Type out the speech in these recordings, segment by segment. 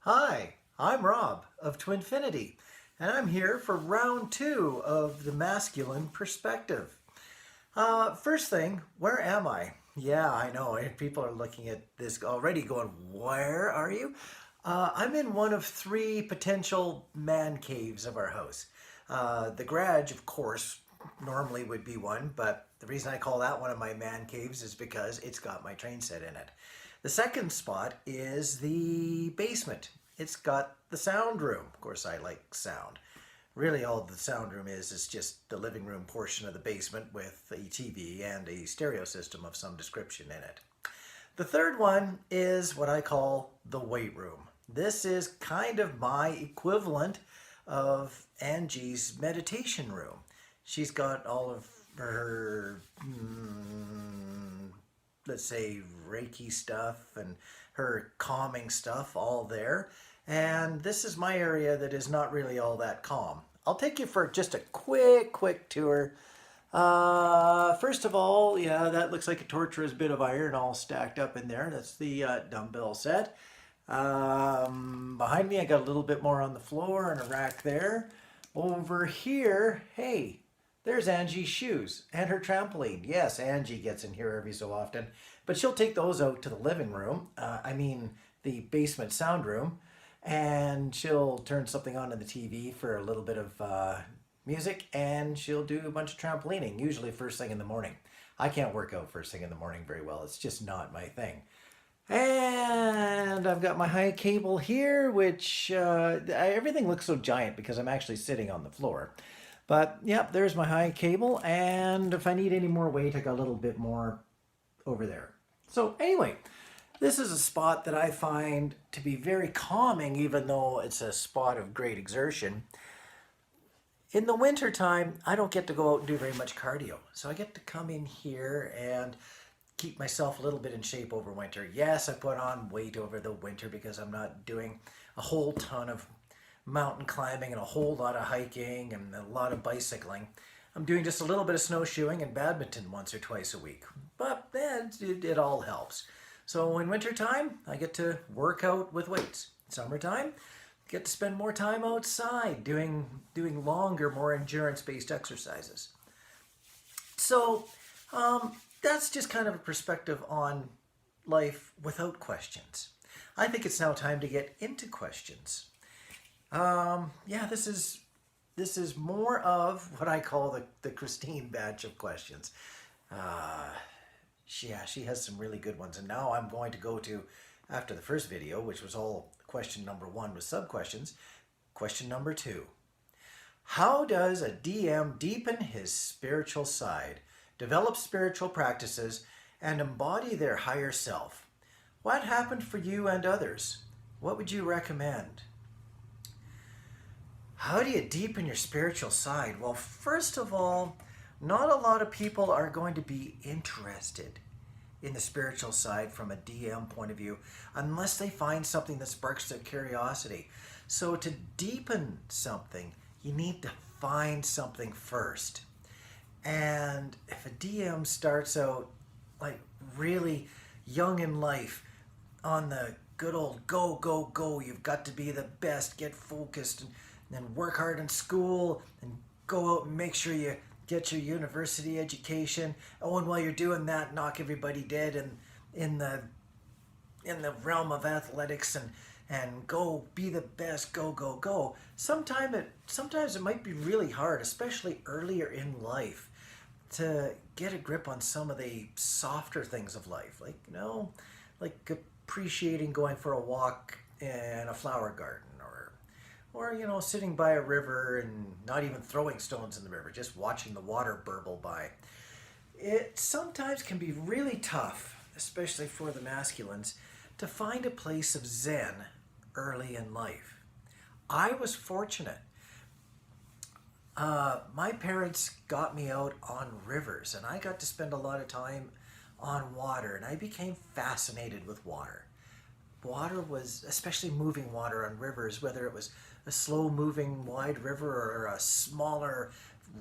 Hi, I'm Rob of TwinFinity, and I'm here for round two of the masculine perspective. First thing, where am I? Yeah, I know, people are looking at this already going, where are you? I'm in one of three potential man caves of our house. The garage, of course, normally would be one, but the reason I call that one of my man caves is because it's got my train set in it. The second spot is the basement. It's got the sound room. Of course, I like sound. Really, all the sound room is just the living room portion of the basement with a TV and a stereo system of some description in it. The third one is what I call the weight room. This is kind of my equivalent of Angie's meditation room. She's got all of her, let's say, Reiki stuff and her calming stuff all there. And this is my area that is not really all that calm. I'll take you for just a quick tour. First of all, yeah, that looks like a torturous bit of iron all stacked up in there. That's the dumbbell set. Behind me, I got a little bit more on the floor and a rack there. Over here, hey, there's Angie's shoes and her trampoline. Yes, Angie gets in here every so often, but she'll take those out to the living room. The basement sound room, and she'll turn something on in the TV for a little bit of music, and she'll do a bunch of trampolining, usually first thing in the morning. I can't work out first thing in the morning very well. It's just not my thing. And I've got my high cable here, which everything looks so giant because I'm actually sitting on the floor. But yep, there's my high cable, and if I need any more weight, I got a little bit more over there. So anyway, this is a spot that I find to be very calming, even though it's a spot of great exertion. In the winter time, I don't get to go out and do very much cardio. So I get to come in here and keep myself a little bit in shape over winter. Yes, I put on weight over the winter because I'm not doing a whole ton of mountain climbing and a whole lot of hiking and a lot of bicycling. I'm doing just a little bit of snowshoeing and badminton once or twice a week. But it all helps. So in winter time, I get to work out with weights. Summertime, get to spend more time outside doing longer, more endurance-based exercises. So that's just kind of a perspective on life without questions. I think it's now time to get into questions. Yeah, this is more of what I call the Christine batch of questions. She has some really good ones, and now I'm going to go to, after the first video, which was all question number one with sub-questions, question number two. How does a Diem deepen his spiritual side, develop spiritual practices, and embody their higher self? What happened for you and others? What would you recommend? How do you deepen your spiritual side? Well, first of all, not a lot of people are going to be interested in the spiritual side from a Diem point of view unless they find something that sparks their curiosity. So to deepen something, you need to find something first. And if a Diem starts out like really young in life on the good old go, you've got to be the best, get focused, and then work hard in school and go out and make sure you get your university education. Oh, and while you're doing that, knock everybody dead in the realm of athletics and go be the best, go. Sometimes it might be really hard, especially earlier in life, to get a grip on some of the softer things of life, like appreciating going for a walk in a flower garden, or sitting by a river and not even throwing stones in the river, just watching the water burble by. It sometimes can be really tough, especially for the masculines, to find a place of zen early in life. I was fortunate. My parents got me out on rivers, and I got to spend a lot of time on water, and I became fascinated with water. Water was, especially moving water on rivers, whether it was a slow-moving wide river or a smaller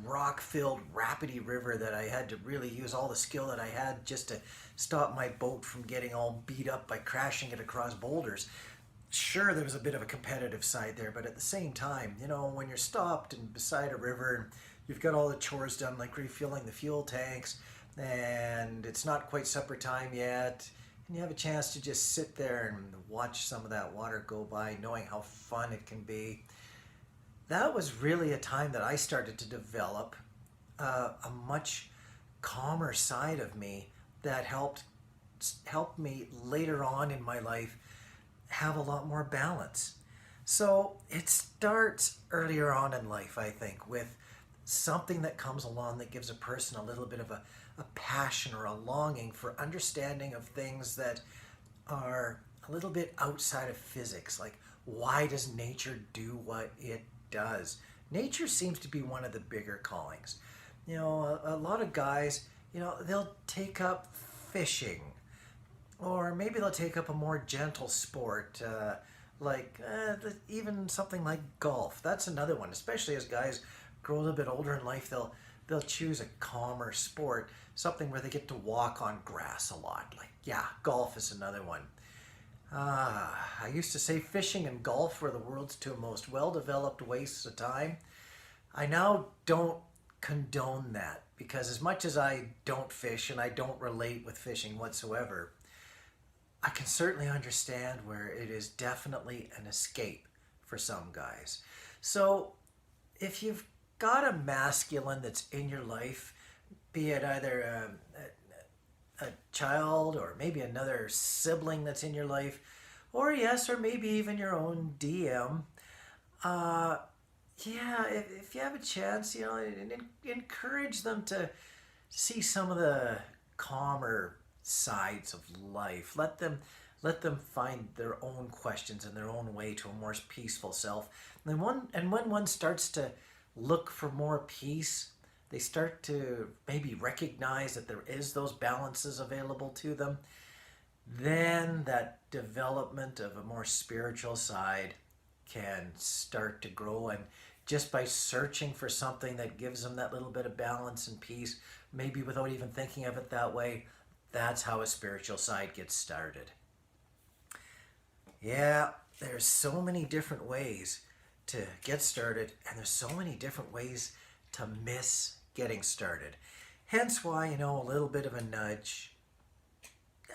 rock-filled rapidy river that I had to really use all the skill that I had just to stop my boat from getting all beat up by crashing it across boulders. sure, there was a bit of a competitive side there, but at the same time, you know, when you're stopped and beside a river and you've got all the chores done, like refueling the fuel tanks, and it's not quite supper time yet, and you have a chance to just sit there and watch some of that water go by, knowing how fun it can be. That was really a time that I started to develop a much calmer side of me that helped me later on in my life have a lot more balance. So it starts earlier on in life, I think, with something that comes along that gives a person a little bit of a passion or a longing for understanding of things that are a little bit outside of physics. Like, why does nature do what it does? Nature seems to be one of the bigger callings. You know, a lot of guys, you know, they'll take up fishing, or maybe they'll take up a more gentle sport, even something like golf. That's another one, especially as guys grow a little bit older in life. They'll choose a calmer sport, something where they get to walk on grass a lot. Like, yeah, golf is another one. I used to say fishing and golf were the world's two most well-developed wastes of time. I now don't condone that, because as much as I don't fish and I don't relate with fishing whatsoever, I can certainly understand where it is definitely an escape for some guys. So if you've got a masculine that's in your life, be it either a child or maybe another sibling that's in your life, or yes, or maybe even your own Diem, yeah, if you have a chance, you know, encourage them to see some of the calmer sides of life. Let them find their own questions and their own way to a more peaceful self. And when one starts to look for more peace, they start to maybe recognize that there is those balances available to them. Then that development of a more spiritual side can start to grow, and just by searching for something that gives them that little bit of balance and peace, maybe without even thinking of it that way, that's how a spiritual side gets started. Yeah, there's so many different ways to get started, and there's so many different ways to miss getting started. Hence why, you know, a little bit of a nudge,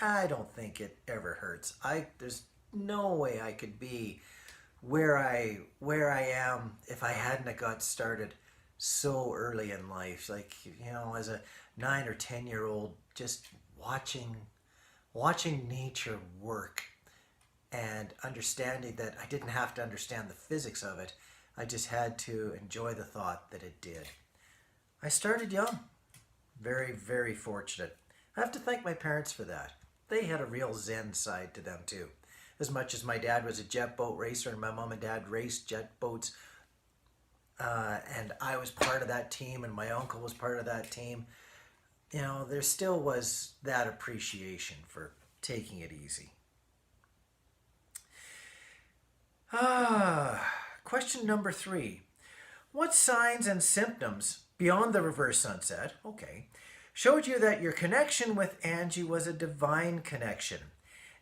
I don't think it ever hurts. There's no way I could be where I am if I hadn't have got started so early in life. Like, you know, as a 9 or 10 year old, just watching nature work and understanding that I didn't have to understand the physics of it. I just had to enjoy the thought that it did. I started young. Very, very fortunate. I have to thank my parents for that. They had a real zen side to them too. As much as my dad was a jet boat racer and my mom and dad raced jet boats, and I was part of that team and my uncle was part of that team, you know, there still was that appreciation for taking it easy. Question number 3. What signs and symptoms beyond the reverse sunset, okay, showed you that your connection with Angie was a divine connection,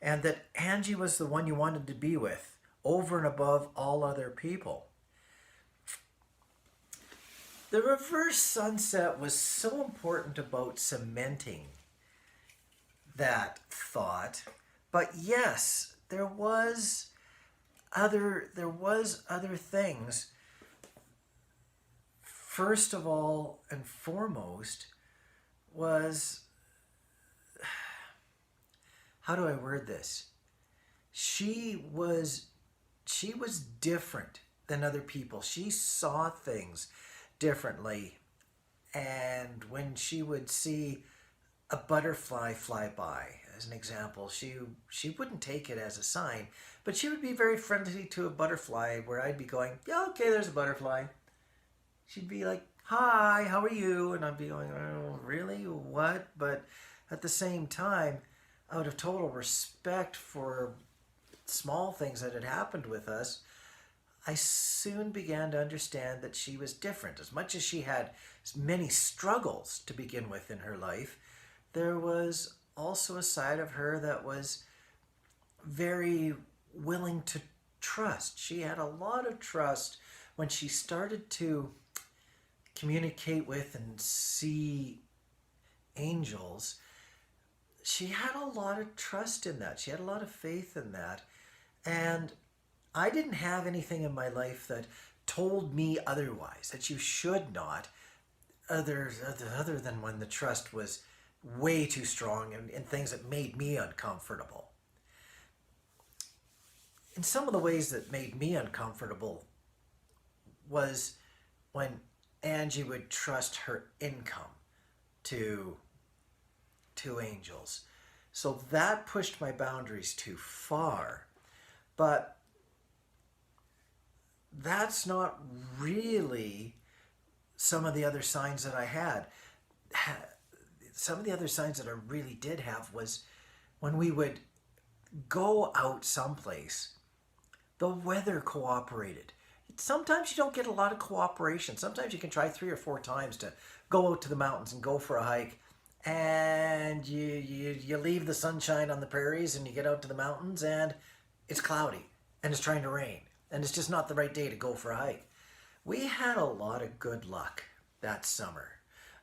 and that Angie was the one you wanted to be with over and above all other people? The reverse sunset was so important about cementing that thought, but yes, there was other things. First of all and foremost was, how do I word this? She was different than other people. She saw things differently. And when she would see a butterfly fly by, as an example, she wouldn't take it as a sign, but she would be very friendly to a butterfly, where I'd be going, yeah, okay, there's a butterfly. She'd be like, hi, how are you? And I'd be going, oh, really? What? But at the same time, out of total respect for small things that had happened with us, I soon began to understand that she was different. As much as she had many struggles to begin with in her life, there was also a side of her that was very willing to trust. She had a lot of trust when she started to communicate with and see angels. She had a lot of trust in that. She had a lot of faith in that. And I didn't have anything in my life that told me otherwise, that you should not, other than when the trust was way too strong and things that made me uncomfortable. And some of the ways that made me uncomfortable was when Angie would trust her income to angels. So that pushed my boundaries too far. But that's not really some of the other signs that I had. Some of the other signs that I really did have was when we would go out someplace, the weather cooperated. Sometimes you don't get a lot of cooperation. Sometimes you can try 3 or 4 times to go out to the mountains and go for a hike, and you leave the sunshine on the prairies and you get out to the mountains and it's cloudy and it's trying to rain and it's just not the right day to go for a hike. We had a lot of good luck that summer.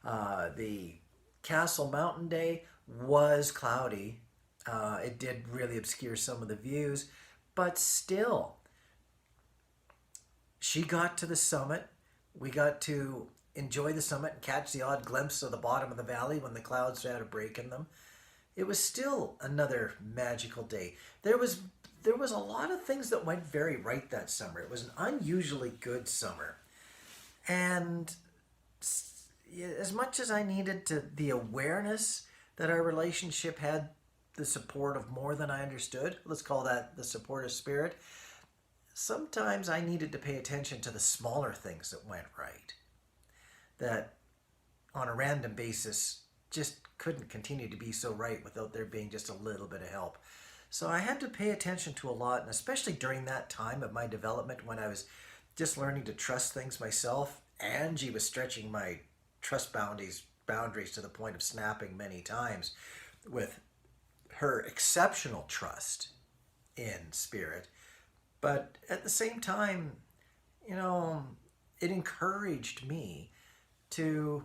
The Castle Mountain Day was cloudy. It did really obscure some of the views, but still, she got to the summit. We got to enjoy the summit and catch the odd glimpse of the bottom of the valley when the clouds had a break in them. It was still another magical day. There was a lot of things that went very right that summer. It was an unusually good summer. And as much as I needed the awareness that our relationship had the support of more than I understood, let's call that the support of spirit, sometimes I needed to pay attention to the smaller things that went right, that on a random basis just couldn't continue to be so right without there being just a little bit of help. So I had to pay attention to a lot, and especially during that time of my development when I was just learning to trust things myself. Angie was stretching my trust boundaries to the point of snapping many times with her exceptional trust in spirit. But at the same time, it encouraged me to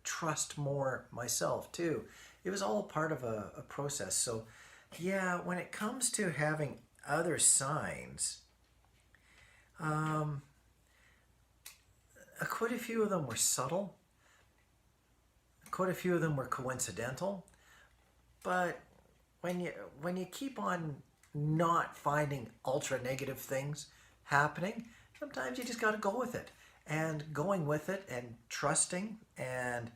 trust more myself too. It was all part of a process. So yeah, when it comes to having other signs, quite a few of them were subtle. Quite a few of them were coincidental. But when you keep on not finding ultra negative things happening, sometimes you just got to go with it. And going with it and trusting and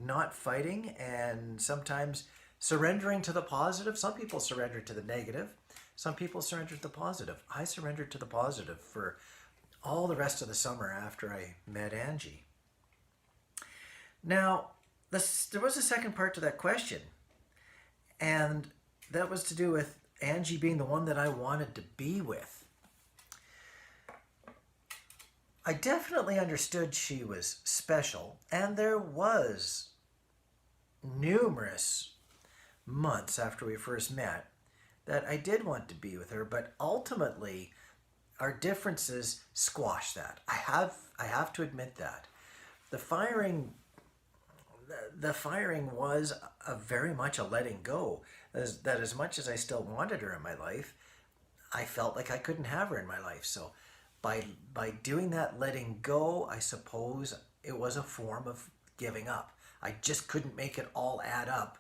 not fighting and sometimes surrendering to the positive. Some people surrender to the negative. Some people surrender to the positive. I surrendered to the positive for all the rest of the summer after I met Angie. Now, there was a second part to that question. And that was to do with Angie being the one that I wanted to be with. I definitely understood she was special, and there was numerous months after we first met that I did want to be with her, but ultimately our differences squashed that. I have to admit that. The firing was very much a letting go. As much as I still wanted her in my life, I felt like I couldn't have her in my life. So by doing that letting go, I suppose it was a form of giving up. I just couldn't make it all add up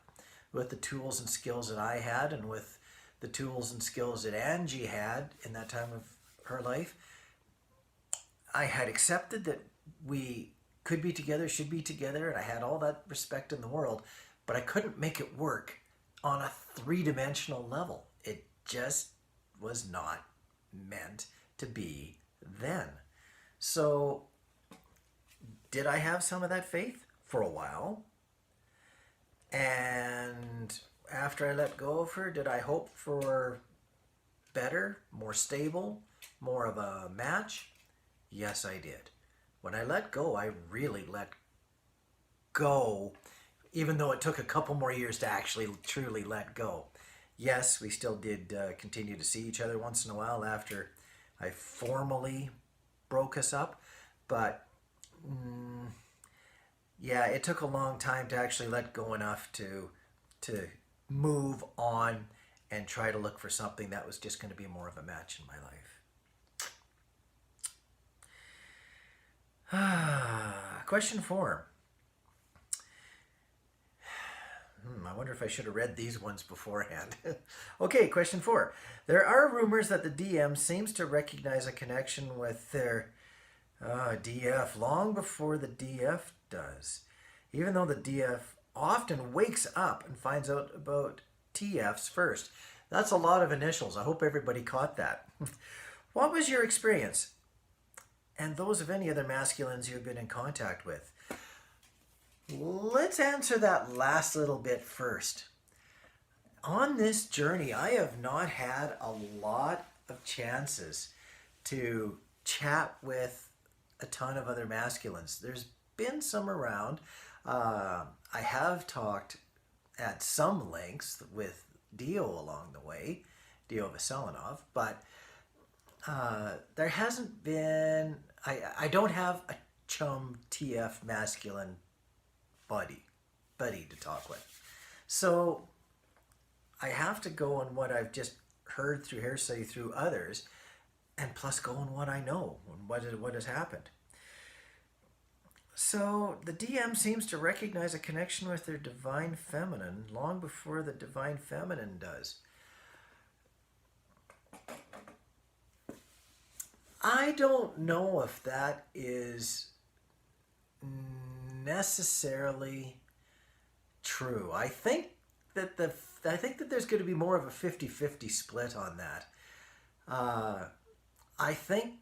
with the tools and skills that I had and with the tools and skills that Angie had in that time of her life. I had accepted that we could be together, should be together, and I had all that respect in the world, but I couldn't make it work on a 3-dimensional level. It just was not meant to be then. So did I have some of that faith? For a while. And after I let go of her, did I hope for better, more stable, more of a match? Yes, I did. When I let go, I really let go, even though it took a couple more years to actually truly let go. Yes, we still did continue to see each other once in a while after I formally broke us up. But yeah, it took a long time to actually let go enough to move on and try to look for something that was just going to be more of a match in my life. Question 4. I wonder if I should have read these ones beforehand. Okay, question 4. There are rumors that the DM seems to recognize a connection with their DF long before the DF does. Even though the DF often wakes up and finds out about TFs first. That's a lot of initials. I hope everybody caught that. What was your experience? And those of any other masculines you've been in contact with? Let's answer that last little bit first. On this journey, I have not had a lot of chances to chat with a ton of other masculines. There's been some around. I have talked at some lengths with Dio along the way, Dio Veselinov, but there hasn't been, I don't have a chum TF masculine buddy to talk with. So I have to go on what I've just heard through hearsay through others, and plus go on what I know, what has happened. So the DM seems to recognize a connection with their divine feminine long before the divine feminine does. I don't know if that is necessarily true. I think that there's going to be more of a 50-50 split on that. I think,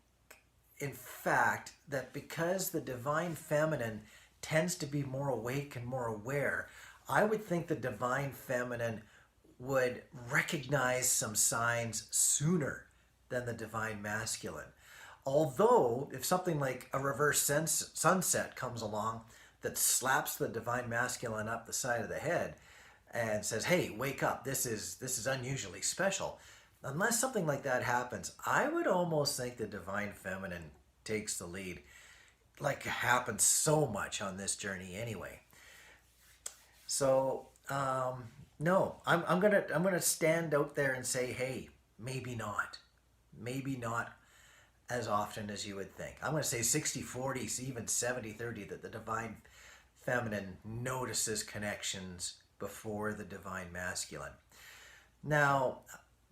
in fact, that because the divine feminine tends to be more awake and more aware, I would think the divine feminine would recognize some signs sooner than the divine masculine. Although, if something like a reverse sunset comes along that slaps the divine masculine up the side of the head and says, hey, wake up, this is unusually special. Unless something like that happens, I would almost think the divine feminine takes the lead, like it happens so much on this journey anyway. So, no, I'm gonna stand out there and say, hey, maybe not as often as you would think. I'm going to say 60-40, even 70-30, that the divine feminine notices connections before the divine masculine. Now,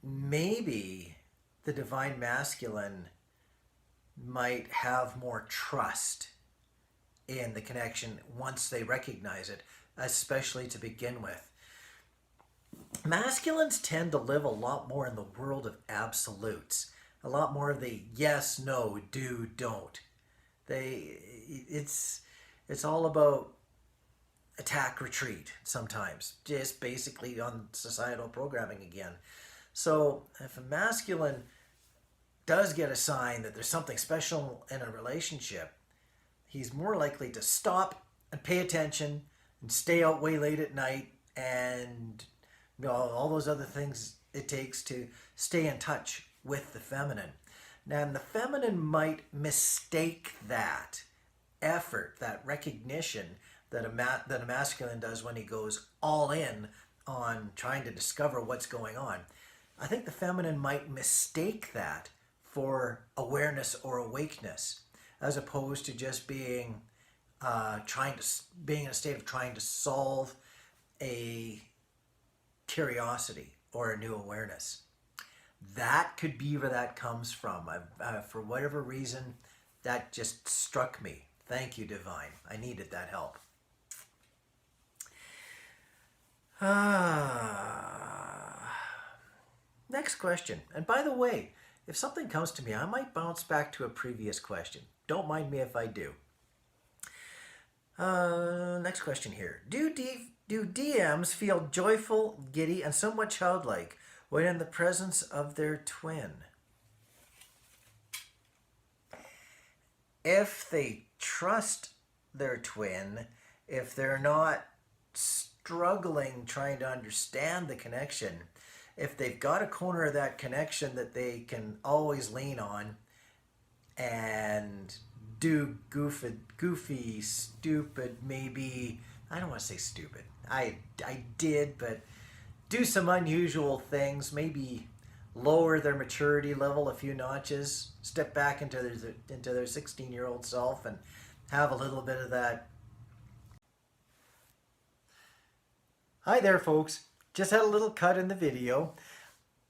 maybe the divine masculine might have more trust in the connection once they recognize it, especially to begin with. Masculines tend to live a lot more in the world of absolutes. A lot more of the yes, no, do, don't. It's all about attack, retreat sometimes. Just basically on societal programming again. So if a masculine does get a sign that there's something special in a relationship, he's more likely to stop and pay attention and stay out way late at night and all those other things it takes to stay in touch with the feminine. Now, the feminine might mistake that effort, that recognition that a masculine does when he goes all in on trying to discover what's going on. I think the feminine might mistake that for awareness or awakeness, as opposed to just being being in a state of trying to solve a curiosity or a new awareness. That could be where that comes from. For whatever reason, that just struck me. Thank you, Divine. I needed that help. Next question. And by the way, if something comes to me, I might bounce back to a previous question. Don't mind me if I do. Next question here. Do DMs feel joyful, giddy, and somewhat childlike when in the presence of their twin? If they trust their twin, if they're not struggling trying to understand the connection, if they've got a corner of that connection that they can always lean on and do goofy, stupid, maybe, I don't want to say stupid. I did, but do some unusual things, maybe lower their maturity level a few notches, step back into their 16-year-old self and have a little bit of that. Hi there, folks. Just had a little cut in the video.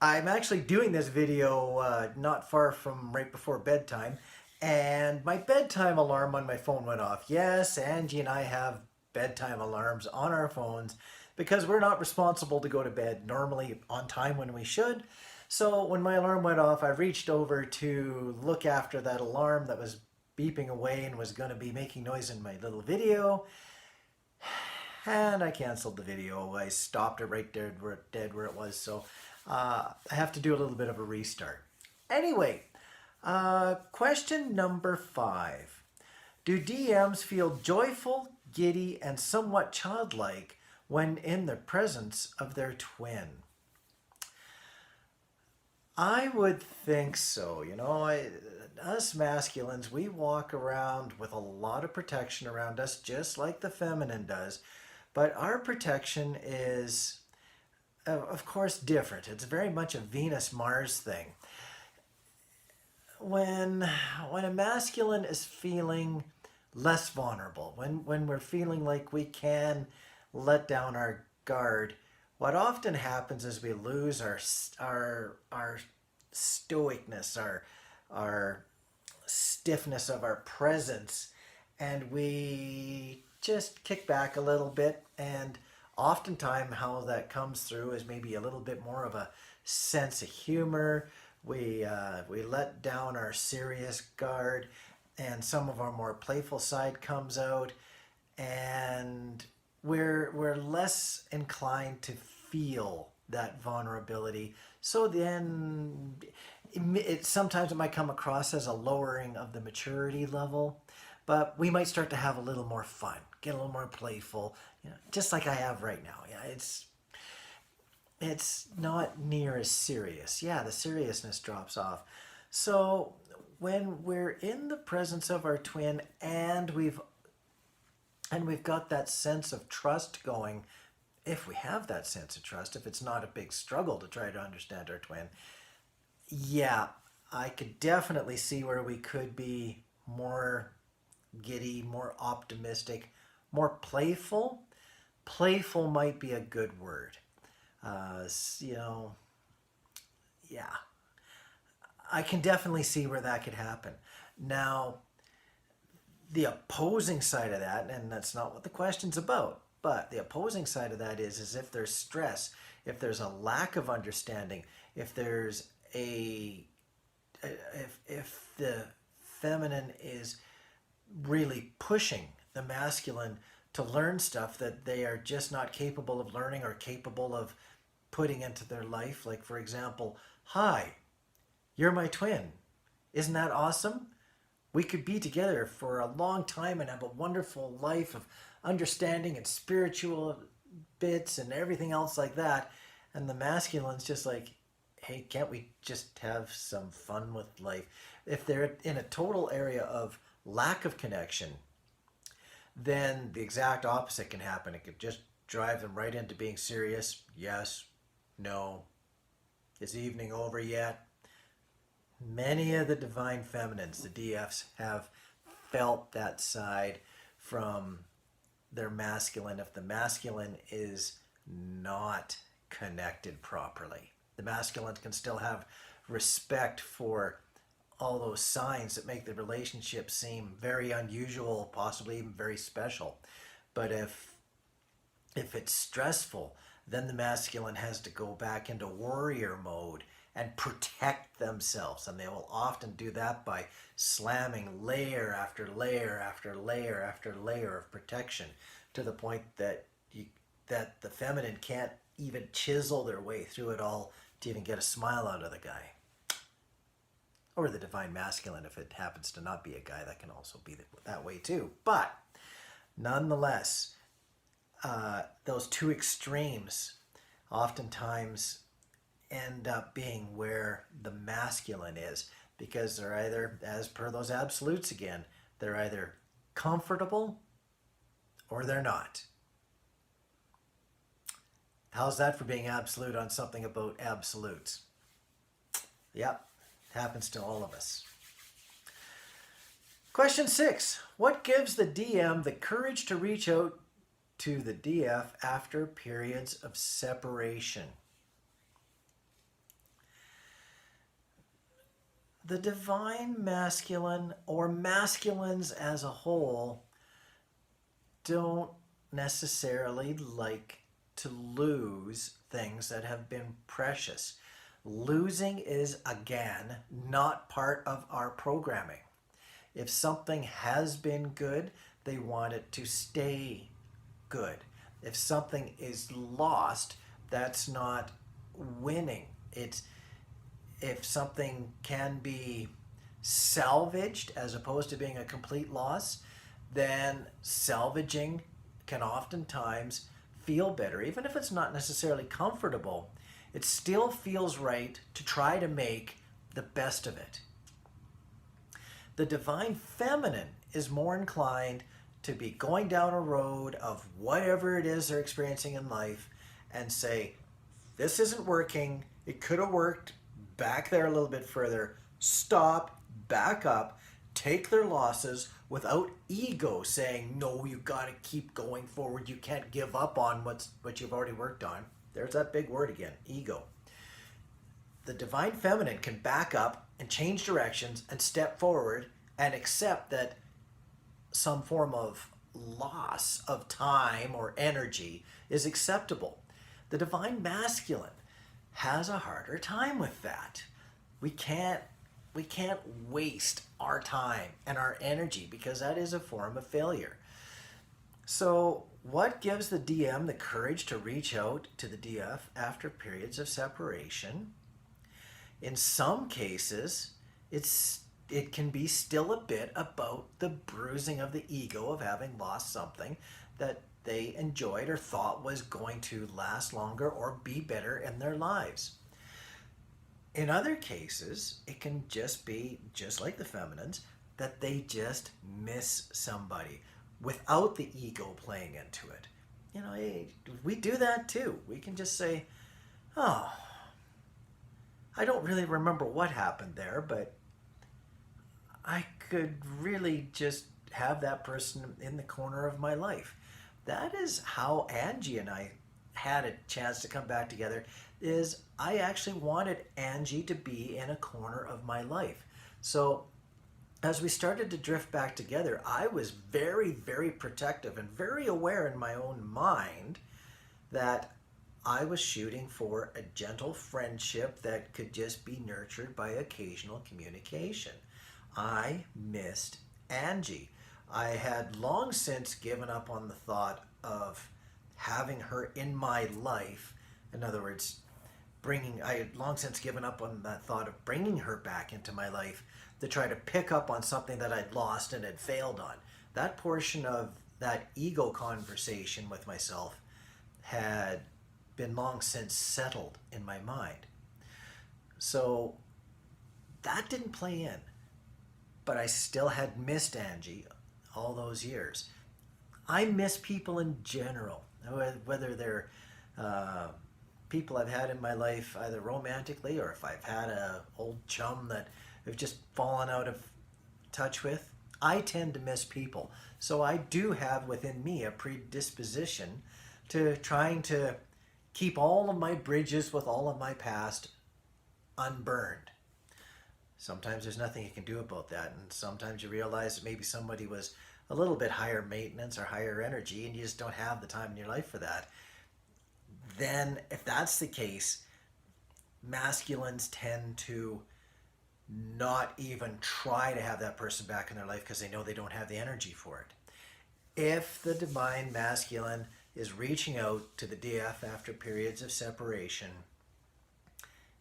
I'm actually doing this video not far from right before bedtime, and my bedtime alarm on my phone went off. Yes, Angie and I have bedtime alarms on our phones because we're not responsible to go to bed normally on time when we should. So when my alarm went off, I reached over to look after that alarm that was beeping away and was going to be making noise in my little video. And I canceled the video. I stopped it right there dead where it was. So I have to do a little bit of a restart. Anyway, question number 5. Do DMs feel joyful, giddy, and somewhat childlike when in the presence of their twin? I would think so. You know, us masculines, we walk around with a lot of protection around us, just like the feminine does. But our protection is, of course, different. It's very much a Venus-Mars thing. When a masculine is feeling less vulnerable, when we're feeling like we can let down our guard, what often happens is we lose our stoicness, our stiffness of our presence, and we just kick back a little bit. And oftentimes how that comes through is maybe a little bit more of a sense of humor. We let down our serious guard, and some of our more playful side comes out, and we're less inclined to feel that vulnerability. So then sometimes it might come across as a lowering of the maturity level, but we might start to have a little more fun, get a little more playful, you know, just like I have right now. Yeah, it's not near as serious. Yeah, the seriousness drops off. So when we're in the presence of our twin and we've got that sense of trust going, if we have that sense of trust, if it's not a big struggle to try to understand our twin, yeah, I could definitely see where we could be more giddy, more optimistic, more playful. Playful might be a good word. You know, yeah, I can definitely see where that could happen. Now, the opposing side of that, and that's not what the question's about, but the opposing side of that is if there's stress, if there's a lack of understanding, if there's if the feminine is really pushing the masculine to learn stuff that they are just not capable of learning or capable of putting into their life. Like, for example, hi, you're my twin. Isn't that awesome? We could be together for a long time and have a wonderful life of understanding and spiritual bits and everything else like that. And the masculine's just like, hey, can't we just have some fun with life? If they're in a total area of lack of connection, then the exact opposite can happen. It could just drive them right into being serious. Yes, no. Is the evening over yet? Many of the divine feminines, the DFs, have felt that side from their masculine if the masculine is not connected properly. The masculine can still have respect for all those signs that make the relationship seem very unusual, possibly even very special. But if it's stressful, then the masculine has to go back into warrior mode and protect themselves. And they will often do that by slamming layer after layer after layer after layer of protection to the point that that the feminine can't even chisel their way through it all to even get a smile out of the guy. Or the divine masculine, if it happens to not be a guy, that can also be that way too. But nonetheless, those two extremes, oftentimes end up being where the masculine is, because they're either, as per those absolutes again, they're either comfortable or they're not. How's that for being absolute on something about absolutes? Yep, it happens to all of us. Question 6. What gives the DM the courage to reach out to the DF after periods of separation? The divine masculine, or masculines as a whole, don't necessarily like to lose things that have been precious. Losing is, again, not part of our programming. If something has been good, they want it to stay good. If something is lost, that's not winning. It's, if something can be salvaged as opposed to being a complete loss, then salvaging can oftentimes feel better. Even if it's not necessarily comfortable, it still feels right to try to make the best of it. The divine feminine is more inclined to be going down a road of whatever it is they're experiencing in life and say, this isn't working, it could have worked back there a little bit further, stop, back up, take their losses without ego saying, no, you got to keep going forward, you can't give up on what you've already worked on. There's that big word again, ego. The divine feminine can back up and change directions and step forward and accept that some form of loss of time or energy is acceptable. The divine masculine has a harder time with that. We can't waste our time and our energy, because that is a form of failure. So what gives the DM the courage to reach out to the DF after periods of separation? In some cases, it can be still a bit about the bruising of the ego of having lost something that they enjoyed or thought was going to last longer or be better in their lives. In other cases, it can just be, just like the feminines, that they just miss somebody without the ego playing into it. You know, we do that too. We can just say, oh, I don't really remember what happened there, but I could really just have that person in the corner of my life. That is how Angie and I had a chance to come back together, is I actually wanted Angie to be in a corner of my life. So as we started to drift back together, I was very, very protective and very aware in my own mind that I was shooting for a gentle friendship that could just be nurtured by occasional communication. I missed Angie. I had long since given up on the thought of having her in my life. In other words, I had long since given up on that thought of bringing her back into my life to try to pick up on something that I'd lost and had failed on. That portion of that ego conversation with myself had been long since settled in my mind. So that didn't play in. But I still had missed Angie all those years. I miss people in general, whether they're people I've had in my life either romantically, or if I've had an old chum that I've just fallen out of touch with. I tend to miss people. So I do have within me a predisposition to trying to keep all of my bridges with all of my past unburned. Sometimes there's nothing you can do about that, and sometimes you realize that maybe somebody was a little bit higher maintenance or higher energy and you just don't have the time in your life for that. Then if that's the case, masculines tend to not even try to have that person back in their life because they know they don't have the energy for it. If the divine masculine is reaching out to the DF after periods of separation,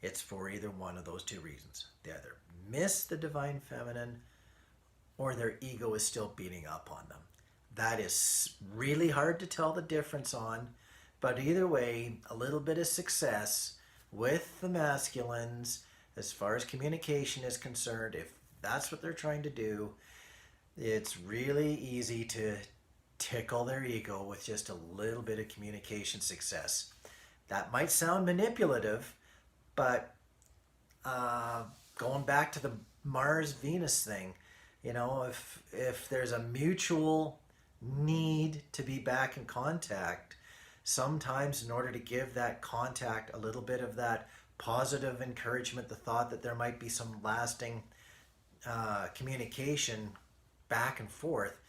it's for either one of those two reasons. They either miss the divine feminine or their ego is still beating up on them. That is really hard to tell the difference on, but either way, a little bit of success with the masculines as far as communication is concerned. If that's what they're trying to do, it's really easy to tickle their ego with just a little bit of communication success. That might sound manipulative, but going back to the Mars Venus thing, you know, if there's a mutual need to be back in contact, sometimes in order to give that contact a little bit of that positive encouragement, the thought that there might be some lasting communication back and forth,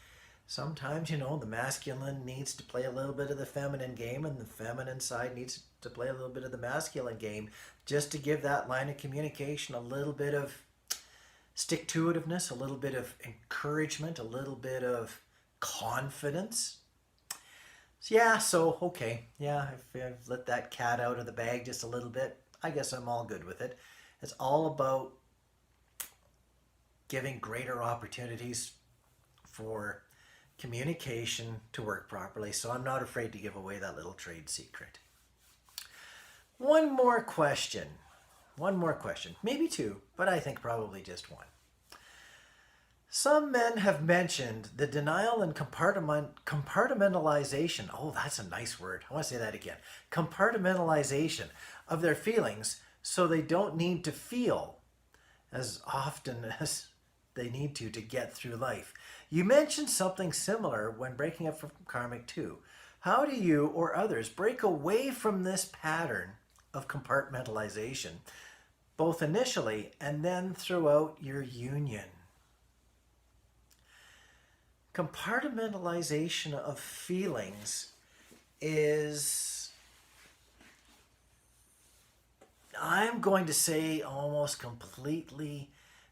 sometimes, you know, the masculine needs to play a little bit of the feminine game, and the feminine side needs to play a little bit of the masculine game, just to give that line of communication a little bit of stick-to-itiveness, a little bit of encouragement, a little bit of confidence. Yeah, so, okay. Yeah, if I've let that cat out of the bag just a little bit, I guess I'm all good with it. It's all about giving greater opportunities for communication to work properly, so I'm not afraid to give away that little trade secret. One more question. Maybe two, but I think probably just one. Some men have mentioned the denial and compartmentalization. Oh, that's a nice word. I want to say that again. Compartmentalization of their feelings, so they don't need to feel as often as they need to get through life. You mentioned something similar when breaking up from karmic 2. How do you or others break away from this pattern of compartmentalization, both initially and then throughout your union? Compartmentalization of feelings is, I'm going to say, almost completely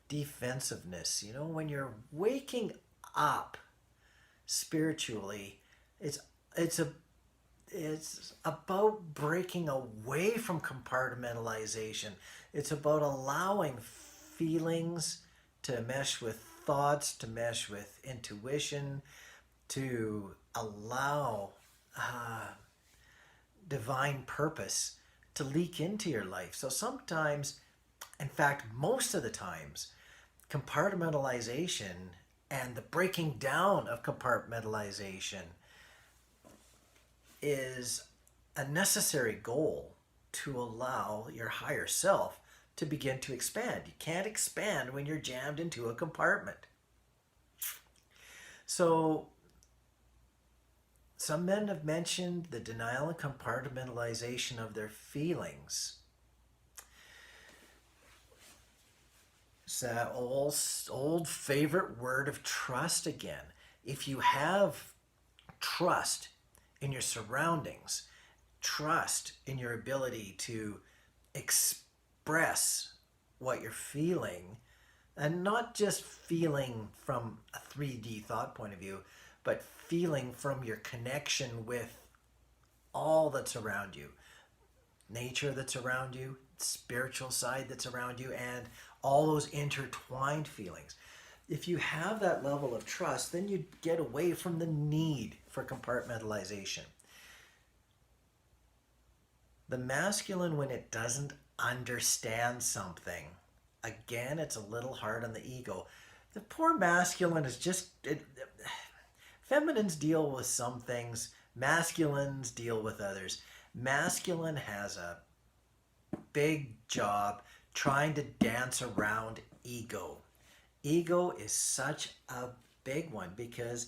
defensiveness. You know, when you're waking up spiritually, it's about breaking away from compartmentalization. It's about allowing feelings to mesh with thoughts, to mesh with intuition, to allow divine purpose to leak into your life. So sometimes, in fact, most of the times, compartmentalization and the breaking down of compartmentalization is a necessary goal to allow your higher self to begin to expand. You can't expand when you're jammed into a compartment. So some men have mentioned the denial and compartmentalization of their feelings. It's that old favorite word of trust again. If you have trust in your surroundings, trust in your ability to express what you're feeling, and not just feeling from a 3D thought point of view, but feeling from your connection with all that's around you, nature that's around you, spiritual side that's around you, and all those intertwined feelings. If you have that level of trust, then you get away from the need for compartmentalization. The masculine, when it doesn't understand something, again, it's a little hard on the ego. The poor masculine is just... feminines deal with some things, masculines deal with others. Masculine has a big job trying to dance around ego. Ego is such a big one because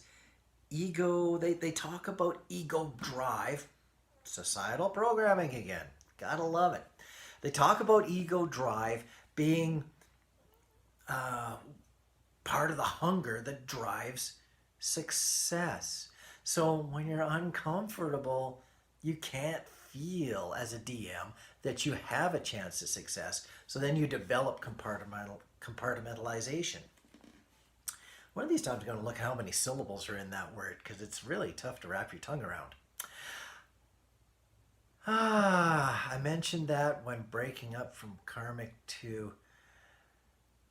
ego, they talk about ego drive, societal programming again, gotta love it. They talk about ego drive being part of the hunger that drives success. So when you're uncomfortable, you can't feel as a Diem that you have a chance at success. So then you develop compartmentalization. One of these times I'm going to look how many syllables are in that word, because it's really tough to wrap your tongue around. I mentioned that when breaking up from karmic 2.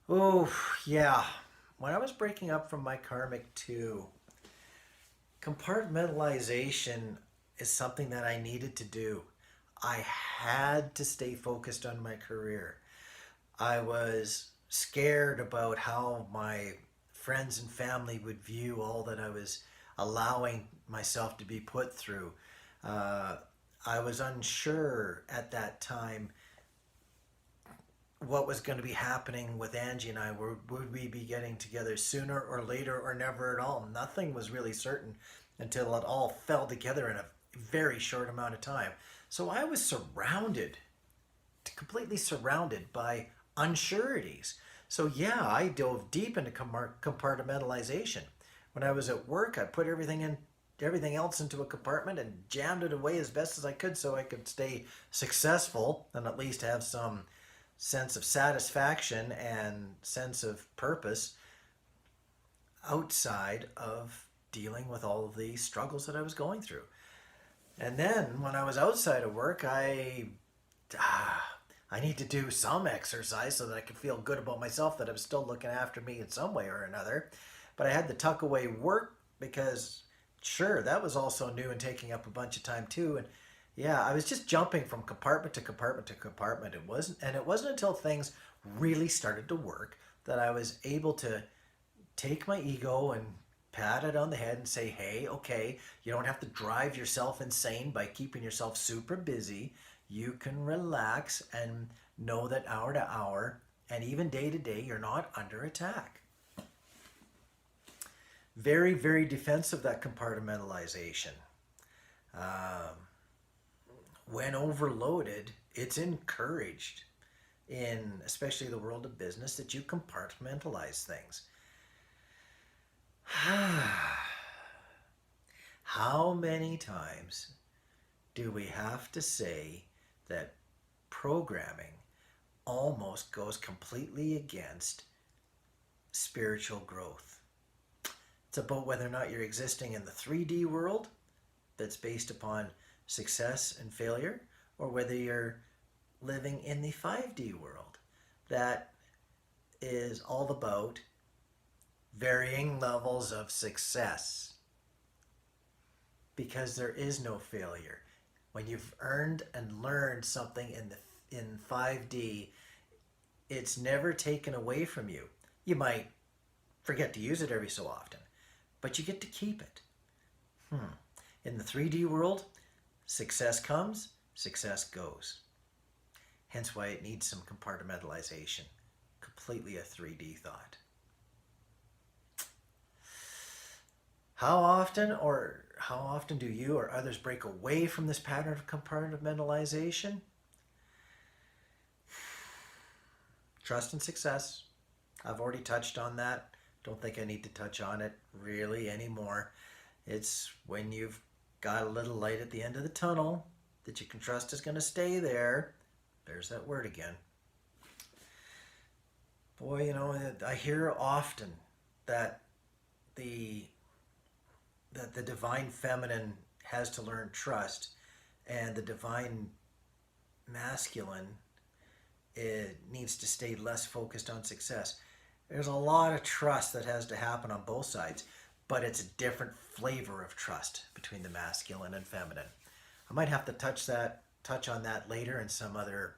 Oh, yeah. When I was breaking up from my karmic 2, compartmentalization is something that I needed to do. I had to stay focused on my career. I was scared about how my friends and family would view all that I was allowing myself to be put through. Uh, I was unsure at that time what was going to be happening with Angie and I. Would we be getting together sooner or later or never at all? Nothing was really certain until it all fell together in a very short amount of time. So I was completely surrounded by unsureties. So yeah, I dove deep into compartmentalization. When I was at work, I put everything else into a compartment and jammed it away as best as I could so I could stay successful and at least have some sense of satisfaction and sense of purpose outside of dealing with all of the struggles that I was going through. And then when I was outside of work, I need to do some exercise so that I could feel good about myself, that I was still looking after me in some way or another. But I had to tuck away work because, sure, that was also new and taking up a bunch of time too. And yeah, I was just jumping from compartment to compartment to compartment. It wasn't until things really started to work that I was able to take my ego and pat it on the head and say, hey, okay, you don't have to drive yourself insane by keeping yourself super busy. You can relax and know that hour to hour and even day to day, you're not under attack. Very, very defensive, that compartmentalization. When overloaded, it's encouraged in especially the world of business that you compartmentalize things. How many times do we have to say that programming almost goes completely against spiritual growth? It's about whether or not you're existing in the 3D world that's based upon success and failure, or whether you're living in the 5D world that is all about varying levels of success. Because there is no failure. When you've earned and learned something in 5D, it's never taken away from you. You might forget to use it every so often, but you get to keep it. In the 3D world, success comes, success goes. Hence why it needs some compartmentalization. Completely a 3D thought. How often do you or others break away from this pattern of compartmentalization? Trust and success. I've already touched on that. Don't think I need to touch on it really anymore. It's when you've got a little light at the end of the tunnel that you can trust is going to stay there. There's that word again. Boy, I hear often that the divine feminine has to learn trust, and the divine masculine, it needs to stay less focused on success. There's a lot of trust that has to happen on both sides, but it's a different flavor of trust between the masculine and feminine. I might have to touch on that later in some other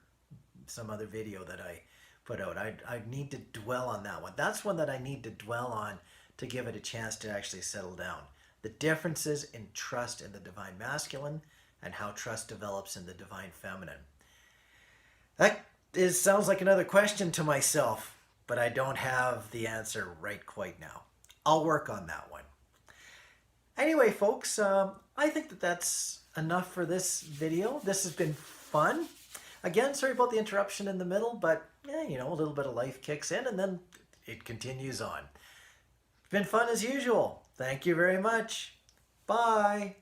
video that I put out. I need to dwell on that one. That's one that I need to dwell on to give it a chance to actually settle down. The differences in trust in the divine masculine and how trust develops in the divine feminine. Sounds like another question to myself, but I don't have the answer right quite now. I'll work on that one. Anyway, folks, I think that's enough for this video. This has been fun. Again, sorry about the interruption in the middle, but a little bit of life kicks in and then it continues on. It's been fun as usual. Thank you very much. Bye.